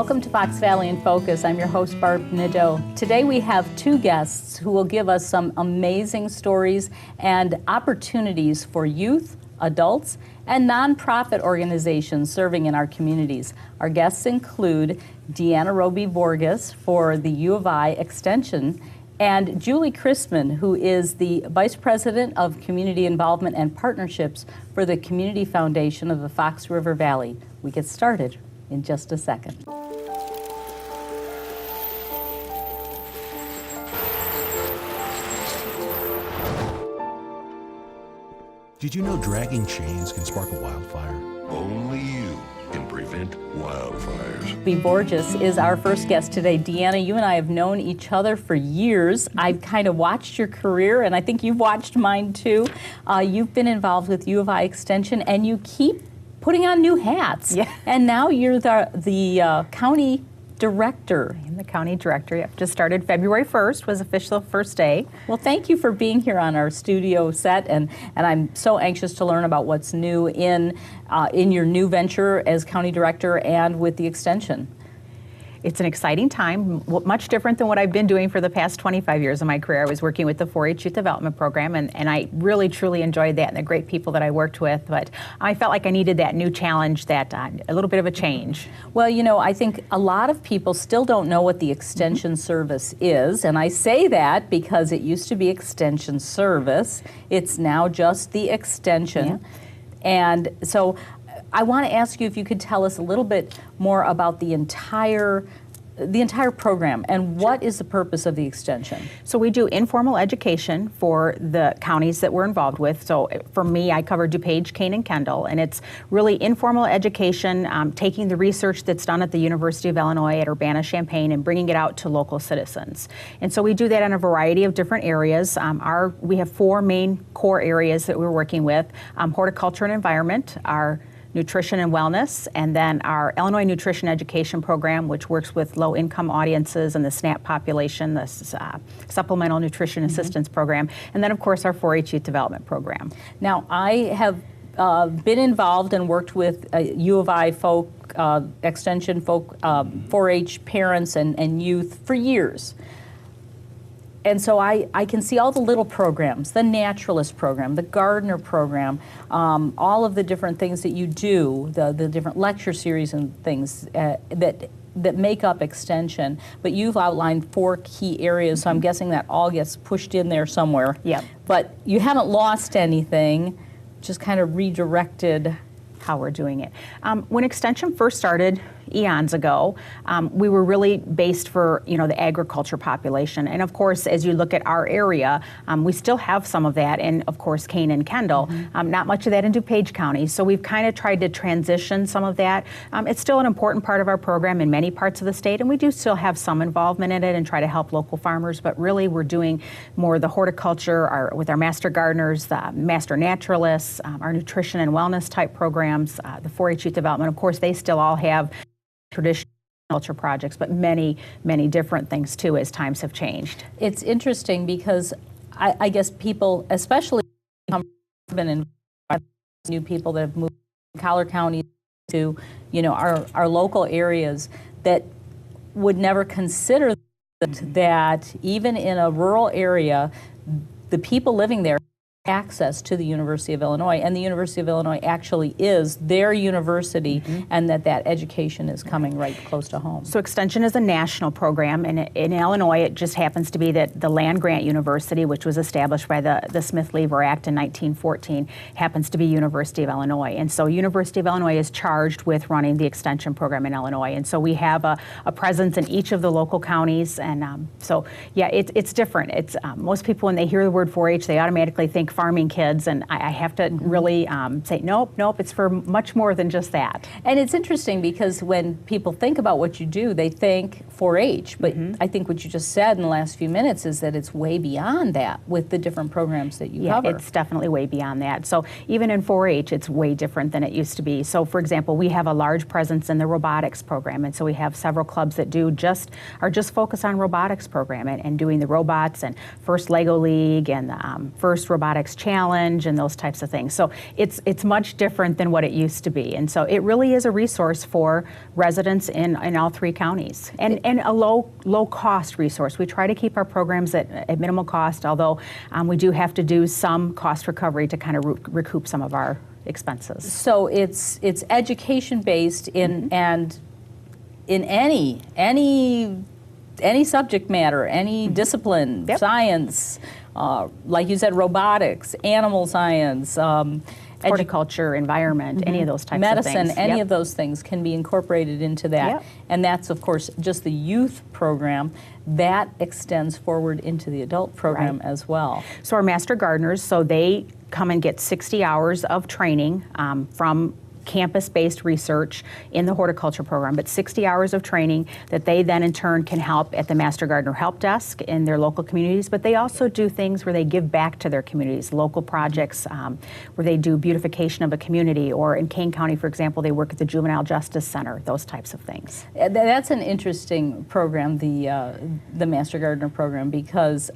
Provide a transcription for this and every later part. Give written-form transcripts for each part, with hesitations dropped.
Welcome to Fox Valley in Focus. I'm your host, Barb Nadeau. Today we have two guests who will give us some amazing stories and opportunities for youth, adults, and nonprofit organizations serving in our communities. Our guests include Deanna Roby Vorgas for the U of I Extension and Julie Christman, who is the Vice President of Community Involvement and Partnerships for the Community Foundation of the Fox River Valley. We get started in just a second. Did you know dragging chains can spark a wildfire? Only you can prevent wildfires. Roby Vorgas is our first guest today. Deanna, you and I have known each other for years. I've kind of watched your career, and I think you've watched mine too. You've been involved with U of I Extension, and you keep putting on new hats. Yeah. And now you're the county director. I'm the county director. Yep. Just started February 1st, was official first day. Well, thank you for being here on our studio set, and I'm so anxious to learn about what's new in your new venture as county director and with the extension. It's an exciting time, much different than what I've been doing for the past 25 years of my career. I was working with the 4-H Youth Development Program, and I really, truly enjoyed that and the great people that I worked with, but I felt like I needed that new challenge, that a little bit of a change. Well, you know, I think a lot of people still don't know what the Extension Service is, and I say that because it used to be Extension Service. It's now just the Extension. Yeah. And so I want to ask you if you could tell us a little bit more about the entire program and what is the purpose of the extension? So we do informal education for the counties that we're involved with. So for me, I cover DuPage, Kane, and Kendall, and it's really informal education, taking the research that's done at the University of Illinois at Urbana-Champaign and bringing it out to local citizens. And so we do that in a variety of different areas. We have 4 main core areas that we're working with: horticulture and environment, our nutrition and wellness, and then our Illinois Nutrition Education Program, which works with low-income audiences and the SNAP population, the Supplemental Nutrition Assistance Program, and then, of course, our 4-H Youth Development Program. Now, I have been involved and worked with U of I folk, extension folk, 4-H parents and youth for years. And so I can see all the little programs, the naturalist program, the gardener program, all of the different things that you do, the different lecture series and things that make up extension. But you've outlined 4 key areas, so I'm guessing that all gets pushed in there somewhere. Yep. But you haven't lost anything, just kind of redirected how we're doing it. When Extension first started eons ago, we were really based for the agriculture population. And of course, as you look at our area, we still have some of that, and of course Kane and Kendall. Not much of that in DuPage County. So we've kind of tried to transition some of that. It's still an important part of our program in many parts of the state, and we do still have some involvement in it and try to help local farmers. But really, we're doing more the horticulture with our master gardeners, the master naturalists, our nutrition and wellness type programs, the 4-H Youth Development. Of course, they still all have traditional culture projects, but many, many different things too as times have changed. It's interesting because I guess people, especially new people that have moved from Collier County to our local areas, that would never consider that even in a rural area, the people living there access to the University of Illinois, and the University of Illinois actually is their university, and that education is coming right close to home. So Extension is a national program, and in Illinois it just happens to be that the land-grant university, which was established by the Smith-Lever Act in 1914, happens to be University of Illinois. And so University of Illinois is charged with running the Extension program in Illinois. And so we have a presence in each of the local counties, and so yeah, it's different. It's most people, when they hear the word 4-H, they automatically think farming kids, and I have to really say, nope, it's for much more than just that. And it's interesting because when people think about what you do, they think 4-H, but I think what you just said in the last few minutes is that it's way beyond that with the different programs that you cover. Yeah, it's definitely way beyond that. So even in 4-H, it's way different than it used to be. So for example, we have a large presence in the robotics program, and so we have several clubs that are just focused on robotics program and doing the robots, and First Lego League and the First Robotic Aquatics Challenge and those types of things. So it's much different than what it used to be. And so it really is a resource for residents in all 3 counties, and a low cost resource. We try to keep our programs at minimal cost, although we do have to do some cost recovery to kind of recoup some of our expenses. So it's education based in and in any subject matter, any discipline, Yep. science, like you said, robotics, animal science, Horticulture, environment, any of those types medicine, of things. any Yep. of those things can be incorporated into that. Yep. And that's, of course, just the youth program. That extends forward into the adult program Right. as well. So our master gardeners, so they come and get 60 hours of training from campus-based research in the horticulture program, but 60 hours of training that they then in turn can help at the Master Gardener Help Desk in their local communities, but they also do things where they give back to their communities, local projects where they do beautification of a community, or in Kane County, for example, they work at the Juvenile Justice Center, those types of things. That's an interesting program, the Master Gardener program, because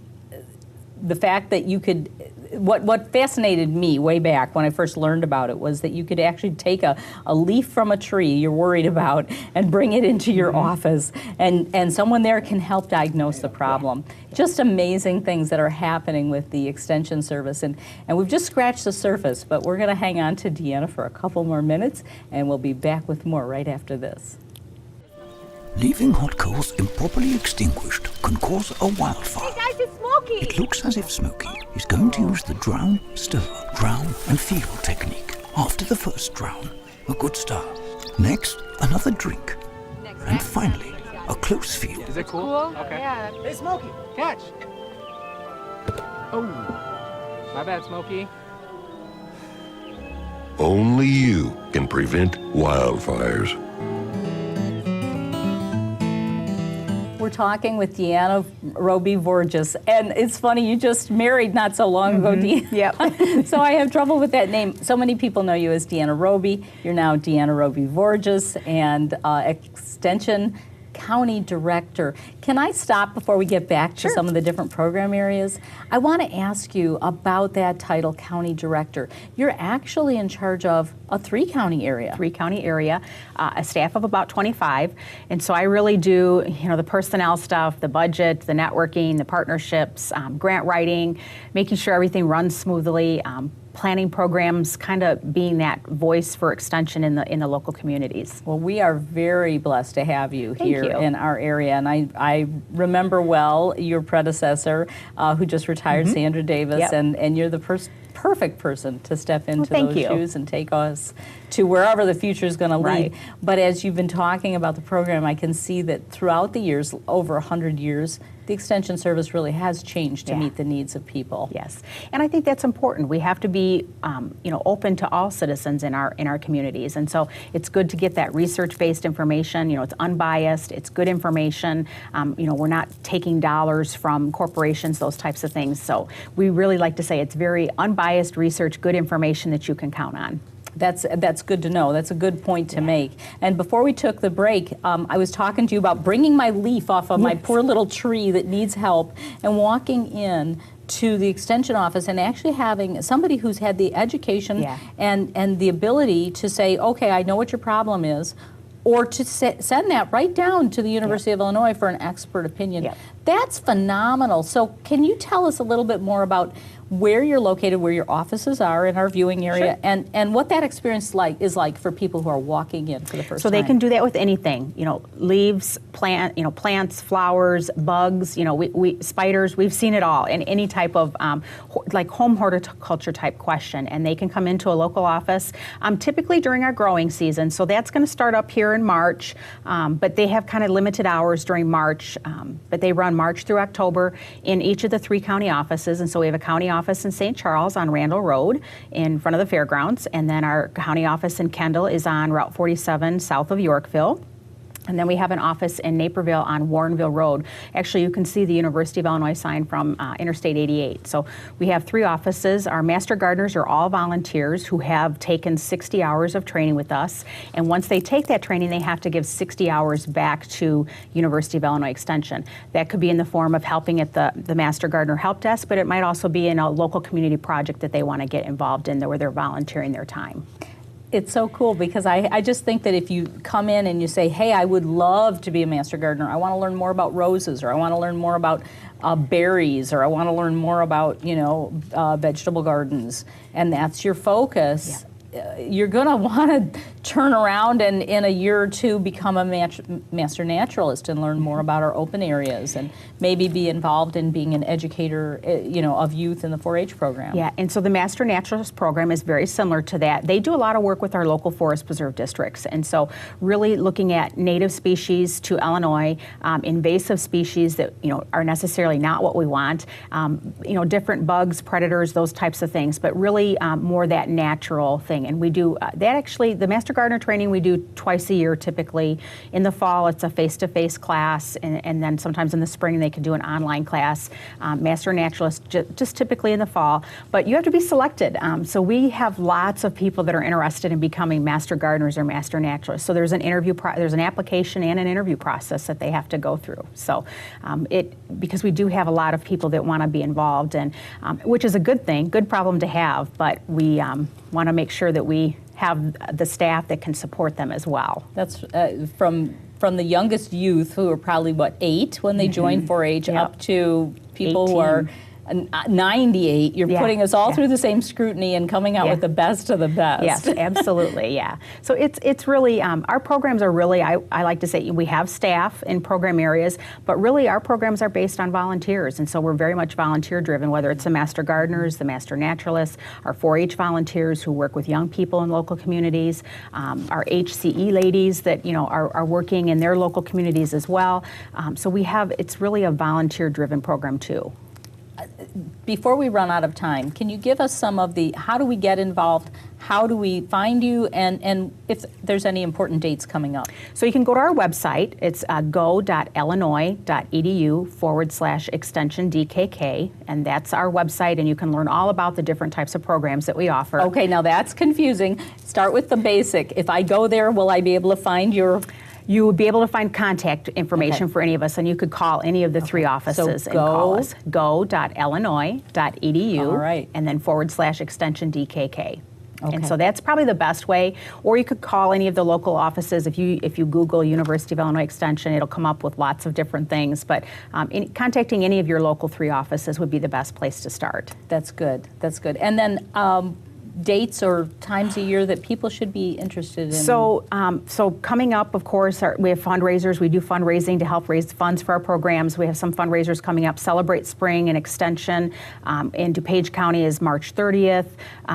the fact that you could, what fascinated me way back when I first learned about it was that you could actually take a leaf from a tree you're worried about and bring it into your office, and someone there can help diagnose the problem. Just amazing things that are happening with the Extension Service, and we've just scratched the surface, but we're going to hang on to Deanna for a couple more minutes, and we'll be back with more right after this. Leaving hot coals improperly extinguished can cause a wildfire. Hey guys, it's Smokey! It looks as if Smokey is going to use the drown, stir, drown and feel technique. After the first drown, a good start. Next, another drink. And finally, a close feel. Is it cool? Okay. Yeah. Hey, Smokey, catch! Oh, my bad, Smokey. Only you can prevent wildfires. We're talking with Deanna Roby Vorges, and it's funny, you just married not so long ago, Deanna. Yep. So I have trouble with that name. So many people know you as Deanna Roby. You're now Deanna Roby Vorges, and Extension County Director. Can I stop before we get back to some of the different program areas? I want to ask you about that title, County Director. You're actually in charge of a 3-county area. 3-county area, a staff of about 25, and so I really do, the personnel stuff, the budget, the networking, the partnerships, grant writing, making sure everything runs smoothly, planning programs, kind of being that voice for Extension in the local communities. Well, we are very blessed to have you Thank here you. in our area, and I remember well your predecessor who just retired, Sandra Davis, Yep. and you're the perfect person to step into thank those you. shoes and take us to wherever the future is going to lead. Right. But as you've been talking about the program, I can see that throughout the years, over 100 years, the Extension Service really has changed to Yeah. meet the needs of people. Yes, and I think that's important. We have to be, open to all citizens in our communities, and so it's good to get that research-based information. It's unbiased, it's good information. We're not taking dollars from corporations, those types of things. So we really like to say it's very unbiased research, good information that you can count on. That's good to know. That's a good point to make. And before we took the break, I was talking to you about bringing my leaf off of my poor little tree that needs help and walking in to the Extension office and actually having somebody who's had the education Yeah. and the ability to say, okay, I know what your problem is, or to send that right down to the University of Illinois for an expert opinion. Yep. That's phenomenal. So can you tell us a little bit more about where you're located, where your offices are in our viewing area, Sure. and what that experience is like for people who are walking in for the first So time? they can do that with anything, leaves, plants, flowers, bugs, we spiders. We've seen it all in any type of like home horticulture type question, and they can come into a local office, typically during our growing season. So that's going to start up here in March, but they have kind of limited hours during March, but they run March through October in each of the 3 county offices, and so we have a county office in St. Charles on Randall Road in front of the fairgrounds, and then our county office in Kendall is on Route 47 south of Yorkville. And then we have an office in Naperville on Warrenville Road. Actually, you can see the University of Illinois sign from Interstate 88. So we have 3 offices. Our Master Gardeners are all volunteers who have taken 60 hours of training with us. And once they take that training, they have to give 60 hours back to University of Illinois Extension. That could be in the form of helping at the Master Gardener Help Desk, but it might also be in a local community project that they want to get involved in where they're volunteering their time. It's so cool because I just think that if you come in and you say, hey, I would love to be a Master Gardener. I want to learn more about roses, or I want to learn more about berries, or I want to learn more about, vegetable gardens, and that's your focus. You're going to want to turn around and in a year or two become a master naturalist and learn more about our open areas and maybe be involved in being an educator, of youth in the 4-H program. Yeah, and so the Master Naturalist program is very similar to that. They do a lot of work with our local forest preserve districts, and so really looking at native species to Illinois, invasive species that are necessarily not what we want, different bugs, predators, those types of things, but really more that natural thing. And we do that actually, the Master Gardener training we do twice a year typically. In the fall, it's a face-to-face class, and then sometimes in the spring they can do an online class. Master Naturalist just typically in the fall, but you have to be selected. So we have lots of people that are interested in becoming Master Gardeners or Master Naturalists. So there's an there's an application and an interview process that they have to go through. So because we do have a lot of people that want to be involved, and which is a good thing, good problem to have, but we want to make sure that we have the staff that can support them as well. That's from the youngest youth who are probably, 8 when they join 4-H, up to people 18. Who are 98. You're putting us all through the same scrutiny and coming out with the best of the best. Yes, absolutely, yeah. So it's really, our programs are really, I like to say, we have staff in program areas, but really our programs are based on volunteers, and so we're very much volunteer driven, whether it's the Master Gardeners, the Master Naturalists, our 4-H volunteers who work with young people in local communities, our HCE ladies that are working in their local communities as well. So it's really a volunteer driven program too. Before we run out of time, can you give us some of how do we get involved, how do we find you, and if there's any important dates coming up? So you can go to our website. It's go.illinois.edu/extension DKK, and that's our website, and you can learn all about the different types of programs that we offer. Okay, now that's confusing. Start with the basic. If I go there, will I be able to find your... You would be able to find contact information for any of us, and you could call any of the 3 offices and call us. Go.illinois.edu, and then /extension DKK. Okay. And so that's probably the best way. Or you could call any of the local offices. If you Google University of Illinois Extension, it'll come up with lots of different things. But contacting any of your local 3 offices would be the best place to start. That's good. That's good. And then dates or times a year that people should be interested in? So coming up, of course, we have fundraisers. We do fundraising to help raise funds for our programs. We have some fundraisers coming up. Celebrate Spring and Extension in DuPage County is March 30th.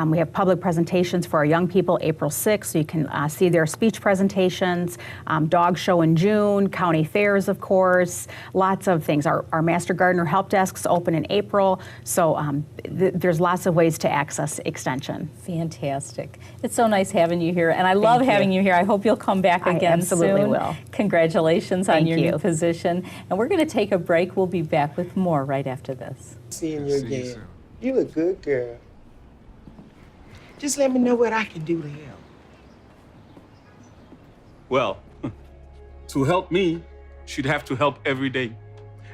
We have public presentations for our young people April 6th, so you can see their speech presentations. Dog show in June, county fairs, of course, lots of things. Our Master Gardener Help Desks open in April, so there's lots of ways to access Extension. Fantastic. It's so nice having you here, and I love having you here. I hope you'll come back again soon. I absolutely will. Congratulations on your new position. And we're going to take a break. We'll be back with more right after this. Seeing you again. You look good, girl. Just let me know what I can do to help. Well, to help me, she'd have to help every day.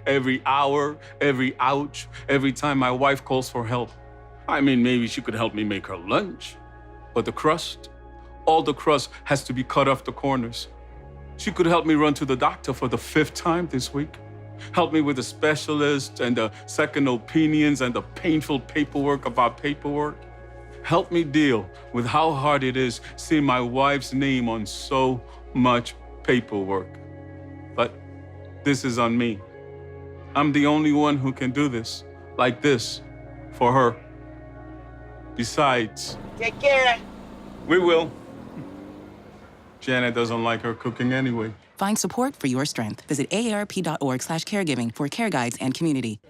Every hour, every ouch, every time my wife calls for help. I mean, maybe she could help me make her lunch, but the crust, all the crust has to be cut off the corners. She could help me run to the doctor for the 5th time this week, help me with the specialist and the second opinions and the painful paperwork about paperwork. Help me deal with how hard it is seeing my wife's name on so much paperwork. But this is on me. I'm the only one who can do this, like this, for her. Besides, take care. We will. Janet doesn't like her cooking anyway. Find support for your strength. Visit aarp.org/caregiving for care guides and community.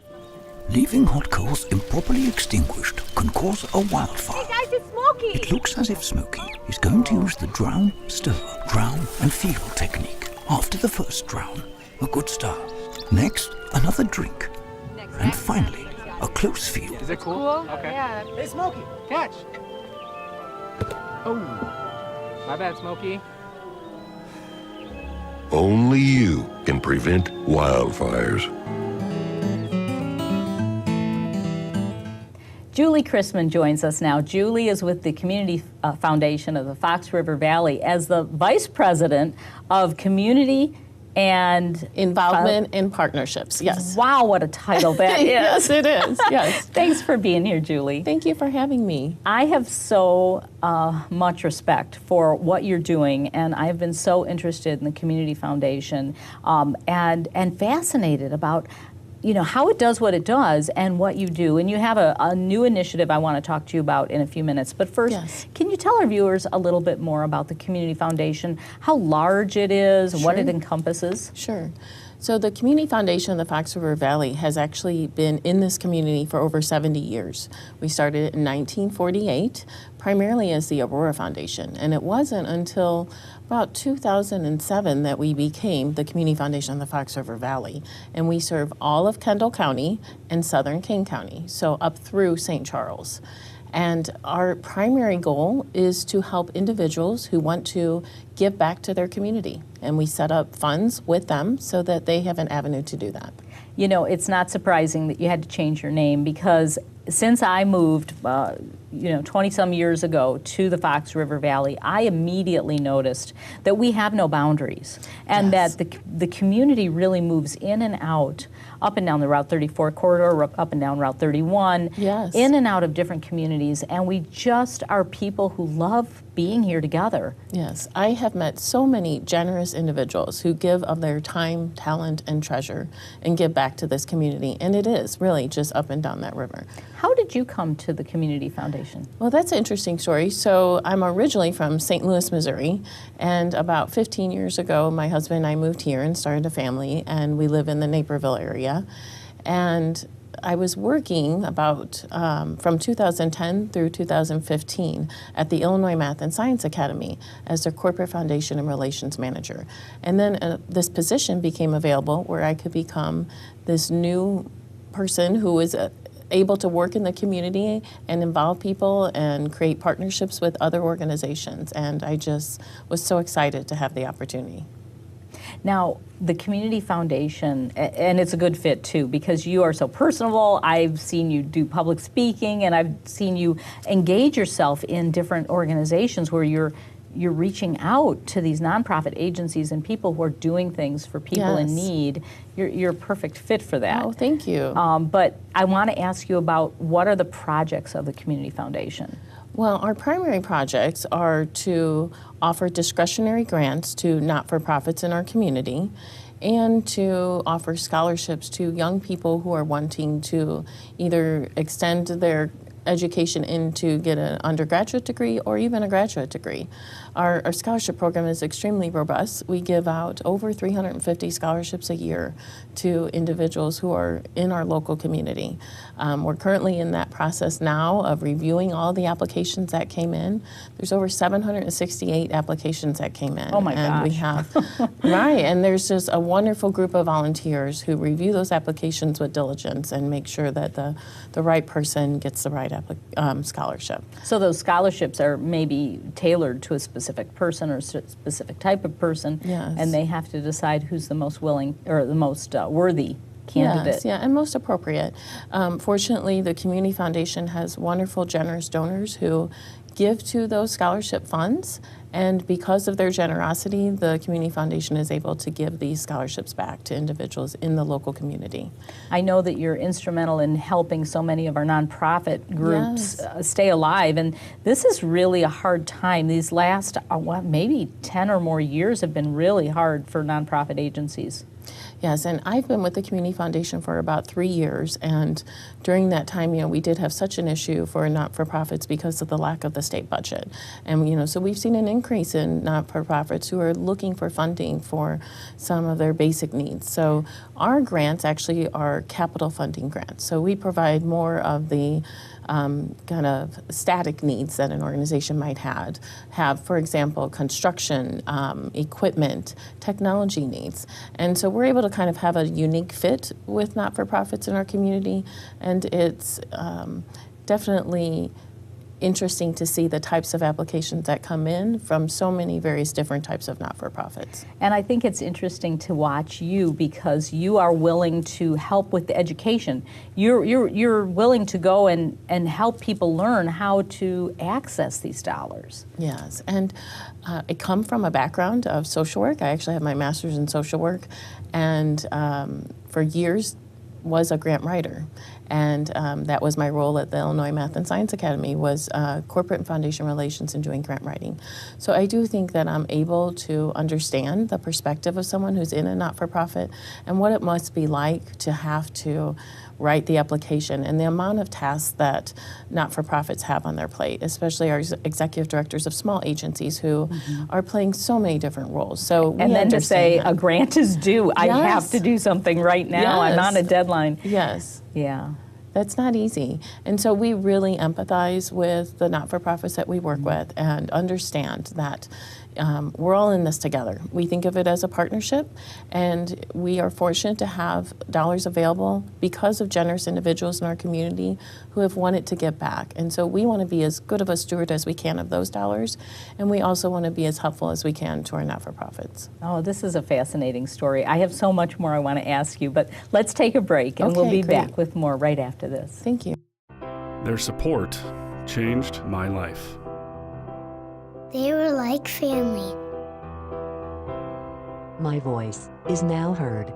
Leaving hot coals improperly extinguished can cause a wildfire. Hey guys, it's Smokey! It looks as if Smokey is going to use the drown, stir, drown, and feel technique After the first drown, a good start. Next, another drink. And finally, a close feel. Is it cool? Okay. Yeah. Hey, Smokey. Catch. Oh. My bad, Smokey. Only you can prevent wildfires. Julie Chrisman joins us now. Julie is with the Community Foundation of the Fox River Valley as the Vice President of Community and Involvement in Partnerships, yes. Wow, what a title that is. Yes, it is, yes. Thanks for being here, Julie. Thank you for having me. I have so much respect for what you're doing, and I've been so interested in the Community Foundation and fascinated about how it does what it does and what you do. And you have a new initiative I want to talk to you about in a few minutes. But first, Yes. Can you tell our viewers a little bit more about the Community Foundation, how large it is, and what it encompasses? Sure. So the Community Foundation of the Fox River Valley has actually been in this community for over 70 years. We started in 1948, primarily as the Aurora Foundation. And it wasn't until about 2007 that we became the Community Foundation of the Fox River Valley. And we serve all of Kendall County and southern King County, so up through St. Charles. And our primary goal is to help individuals who want to give back to their community. And we set up funds with them so that they have an avenue to do that. It's not surprising that you had to change your name, because since I moved 20-some years ago to the Fox River Valley, I immediately noticed that we have no boundaries, and Yes. that the community really moves in and out, up and down the Route 34 corridor, up and down Route 31, Yes. in and out of different communities, and we just are people who love being here together. Yes, I have met so many generous individuals who give of their time, talent, and treasure and give back to this community. And it is really just up and down that river. How did you come to the Community Foundation? Well, that's an interesting story. So I'm originally from St. Louis, Missouri, and about 15 years ago, my husband and I moved here and started a family, and we live in the Naperville area. And I was working about from 2010 through 2015 at the Illinois Math and Science Academy as their corporate foundation and relations manager. And then this position became available where I could become this new person who was able to work in the community and involve people and create partnerships with other organizations. And I just was so excited to have the opportunity. Now, the Community Foundation, and it's a good fit too, because you are so personable. I've seen you do public speaking, and I've seen you engage yourself in different organizations where you're reaching out to these nonprofit agencies and people who are doing things for people in Yes. need. You're a perfect fit for that. Oh, thank you. But I want to ask you about, what are the projects of the Community Foundation? Well, our primary projects are to offer discretionary grants to not-for-profits in our community and to offer scholarships to young people who are wanting to either extend their education in to get an undergraduate degree or even a graduate degree. Our scholarship program is extremely robust. We give out over 350 scholarships a year to individuals who are in our local community. We're currently in that process now of reviewing all the applications that came in. There's over 768 applications that came in. Oh my and we gosh. have, right, and there's just a wonderful group of volunteers who review those applications with diligence and make sure that the right person gets the right scholarship. So those scholarships are maybe tailored to a specific person or a specific type of person, Yes. and they have to decide who's the most willing or the most worthy candidate. Yes, yeah, and most appropriate. Fortunately, the Community Foundation has wonderful, generous donors who give to those scholarship funds, and because of their generosity, the Community Foundation is able to give these scholarships back to individuals in the local community. I know that you're instrumental in helping so many of our nonprofit groups Yes. stay alive, and this is really a hard time. These last, maybe 10 or more years have been really hard for nonprofit agencies. Yes, and I've been with the Community Foundation for about 3 years, and during that time, we did have such an issue for not-for-profits because of the lack of the state budget. And, so we've seen an increase in not-for-profits who are looking for funding for some of their basic needs. So our grants actually are capital funding grants. So we provide more of the kind of static needs that an organization might have, for example, construction, equipment, technology needs. And so we're able to kind of have a unique fit with not-for-profits in our community, and it's definitely interesting to see the types of applications that come in from so many various different types of not-for-profits. And I think it's interesting to watch you because you are willing to help with the education. You're willing to go and help people learn how to access these dollars. Yes, and I come from a background of social work. I actually have my master's in social work, and for years was a grant writer. And that was my role at the Illinois Math and Science Academy, was corporate and foundation relations and doing grant writing. So I do think that I'm able to understand the perspective of someone who's in a not-for-profit and what it must be like to have to write the application and the amount of tasks that not-for-profits have on their plate, especially our executive directors of small agencies who are playing so many different roles. So and then to say that. A grant is due, I Yes. have to do something right now, I'm on a deadline. Yes. Yeah. That's not easy. And so we really empathize with the not-for-profits that we work with and understand that we're all in this together. We think of it as a partnership, and we are fortunate to have dollars available because of generous individuals in our community who have wanted to give back. And so we want to be as good of a steward as we can of those dollars, and we also want to be as helpful as we can to our not-for-profits. Oh, this is a fascinating story. I have so much more I want to ask you, but let's take a break, and we'll Okay, be great. back with more right after this. Thank you. Their support changed my life. They were like family. My voice is now heard.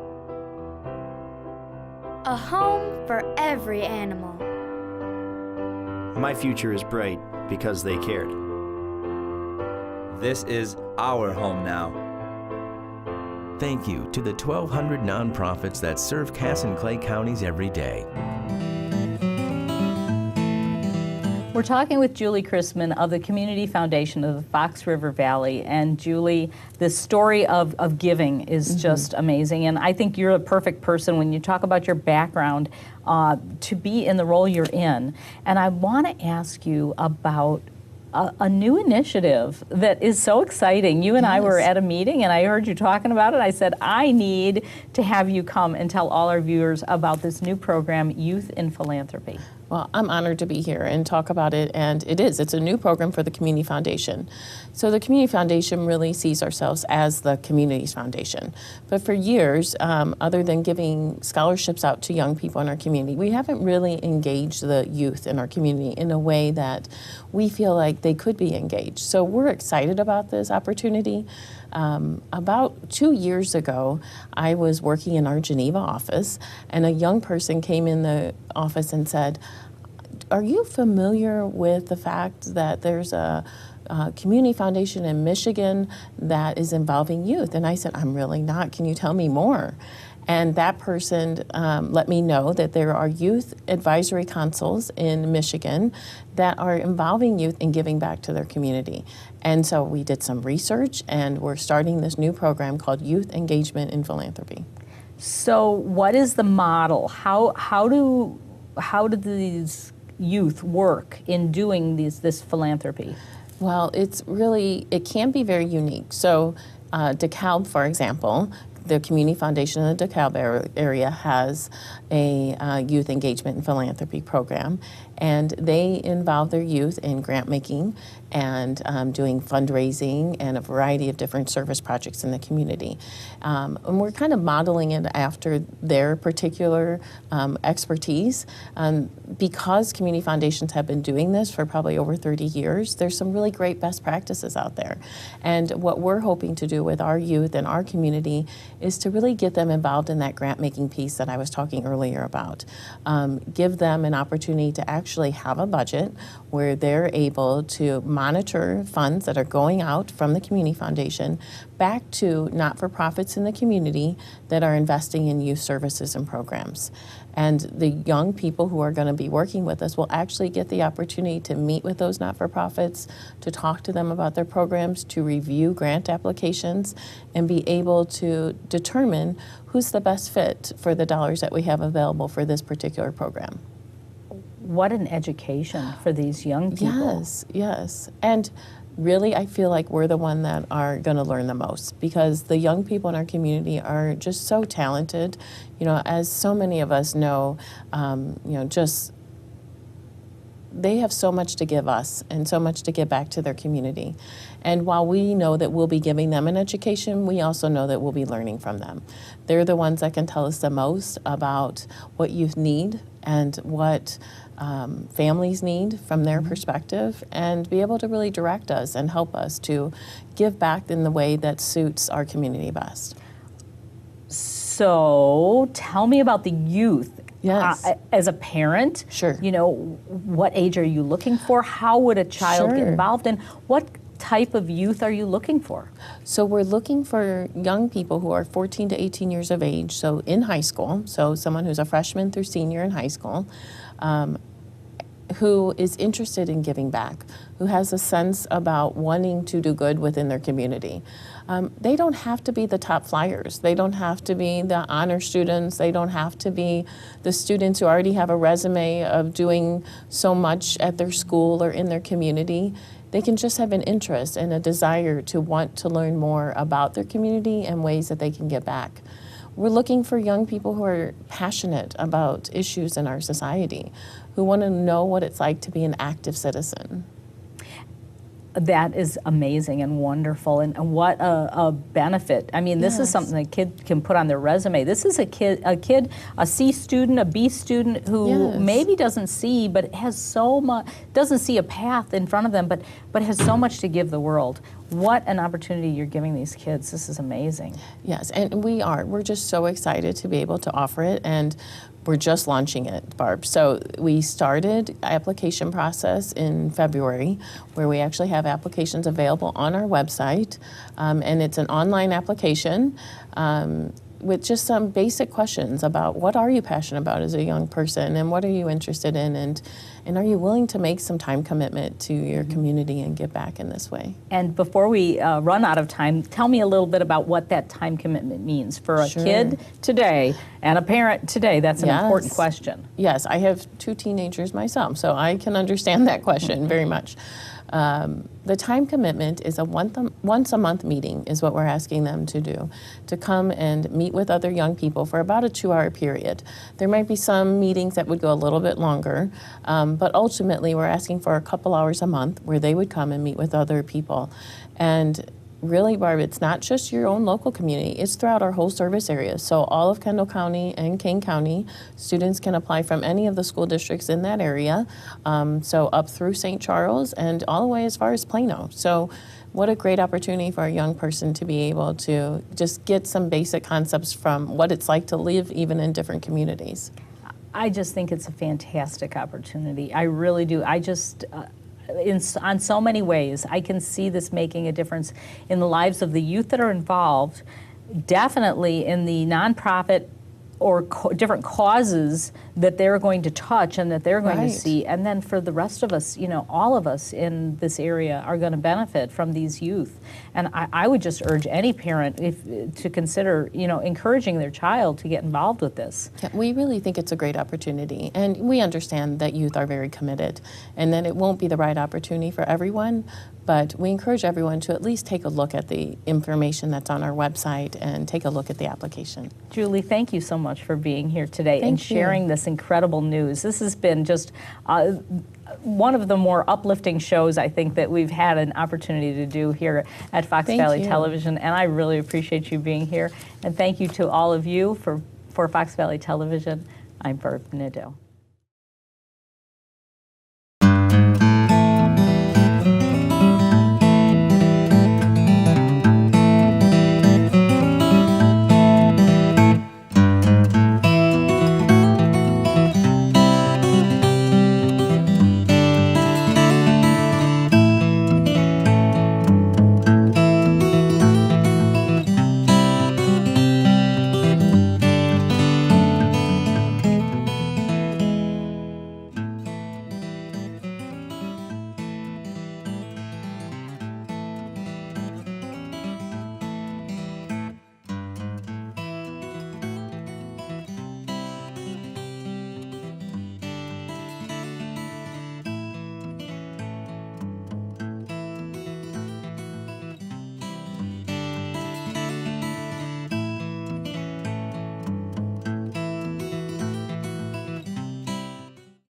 A home for every animal. My future is bright because they cared. This is our home now. Thank you to the 1,200 nonprofits that serve Cass and Clay counties every day. We're talking with Julie Chrisman of the Community Foundation of the Fox River Valley. And Julie, the story of giving is just amazing. And I think you're a perfect person when you talk about your background to be in the role you're in. And I want to ask you about a new initiative that is so exciting. You and I were at a meeting and I heard you talking about it. I said, I need to have you come and tell all our viewers about this new program, Youth in Philanthropy. Well, I'm honored to be here and talk about it, and it's a new program for the Community Foundation. So the Community Foundation really sees ourselves as the community's foundation. But for years, other than giving scholarships out to young people in our community, we haven't really engaged the youth in our community in a way that we feel like they could be engaged. So we're excited about this opportunity. About 2 years ago, I was working in our Geneva office, and a young person came in the office and said, are you familiar with the fact that there's a community foundation in Michigan that is involving youth? And I said, I'm really not. Can you tell me more? And that person let me know that there are youth advisory councils in Michigan that are involving youth in giving back to their community. And so we did some research, and we're starting this new program called Youth Engagement in Philanthropy. So what is the model? How do these youth work in doing this philanthropy? Well, it can be very unique. So DeKalb, for example, the Community Foundation in the DeKalb area has a youth engagement and philanthropy program, and they involve their youth in grant making and doing fundraising and a variety of different service projects in the community. And we're kind of modeling it after their particular expertise. Because community foundations have been doing this for probably over 30 years, there's some really great best practices out there. And what we're hoping to do with our youth and our community is to really get them involved in that grant making piece that I was talking earlier about. Give them an opportunity to actually have a budget where they're able to monitor funds that are going out from the Community Foundation, back to not-for-profits in the community that are investing in youth services and programs. And the young people who are going to be working with us will actually get the opportunity to meet with those not-for-profits, to talk to them about their programs, to review grant applications, and be able to determine who's the best fit for the dollars that we have available for this particular program. What an education for these young people. Yes, yes. And really, I feel like we're the one that are going to learn the most, because the young people in our community are just so talented. You know, as so many of us know, just they have so much to give us and so much to give back to their community. And while we know that we'll be giving them an education, we also know that we'll be learning from them. They're the ones that can tell us the most about what youth need and what families need from their perspective, and be able to really direct us and help us to give back in the way that suits our community best. So tell me about the youth. Yes. As a parent, sure. You know, what age are you looking for? How would a child get involved? And what type of youth are you looking for? So we're looking for young people who are 14 to 18 years of age, so in high school, so someone who's a freshman through senior in high school, who is interested in giving back, who has a sense about wanting to do good within their community. They don't have to be the top flyers. They don't have to be the honor students. They don't have to be the students who already have a resume of doing so much at their school or in their community. They can just have an interest and a desire to want to learn more about their community and ways that they can give back. We're looking for young people who are passionate about issues in our society, who want to know what it's like to be an active citizen. That is amazing and wonderful, and what a benefit. I mean, this is something a kid can put on their resume. This is a C student, a B student who maybe doesn't see, but has so much, doesn't see a path in front of them, but has so much to give the world. What an opportunity you're giving these kids. This is amazing. Yes, and we're just so excited to be able to offer it, and we're just launching it, Barb. So we started application process in February, where we actually have applications available on our website, and it's an online application with just some basic questions about what are you passionate about as a young person, and what are you interested in, and are you willing to make some time commitment to your community and give back in this way. And before we run out of time, tell me a little bit about what that time commitment means for a kid today and a parent today. That's an important question. Yes, I have 2 teenagers myself, so I can understand that question very much. The time commitment is a once a month meeting is what we're asking them to do, to come and meet with other young people for about a 2-hour period. There might be some meetings that would go a little bit longer, but ultimately we're asking for a couple hours a month where they would come and meet with other people. And really, Barb, it's not just your own local community, it's throughout our whole service area. So all of Kendall County and Kane County, students can apply from any of the school districts in that area, so up through St. Charles and all the way as far as Plano. So what a great opportunity for a young person to be able to just get some basic concepts from what it's like to live even in different communities. I just think it's a fantastic opportunity. I really do. I just... on so many ways, I can see this making a difference in the lives of the youth that are involved, definitely in the nonprofit or different causes that they're going to touch and that they're going to see. And then for the rest of us, you know, all of us in this area are going to benefit from these youth. And I would just urge any parent to consider, you know, encouraging their child to get involved with this. Yeah, we really think it's a great opportunity. And we understand that youth are very committed and that it won't be the right opportunity for everyone. But we encourage everyone to at least take a look at the information that's on our website and take a look at the application. Julie, thank you so much for being here today and Thank you. sharing this incredible news. This has been just one of the more uplifting shows I think that we've had an opportunity to do here at Fox Valley Television, and I really appreciate you being here. And thank you to all of you for Fox Valley Television. I'm Barb Nadeau.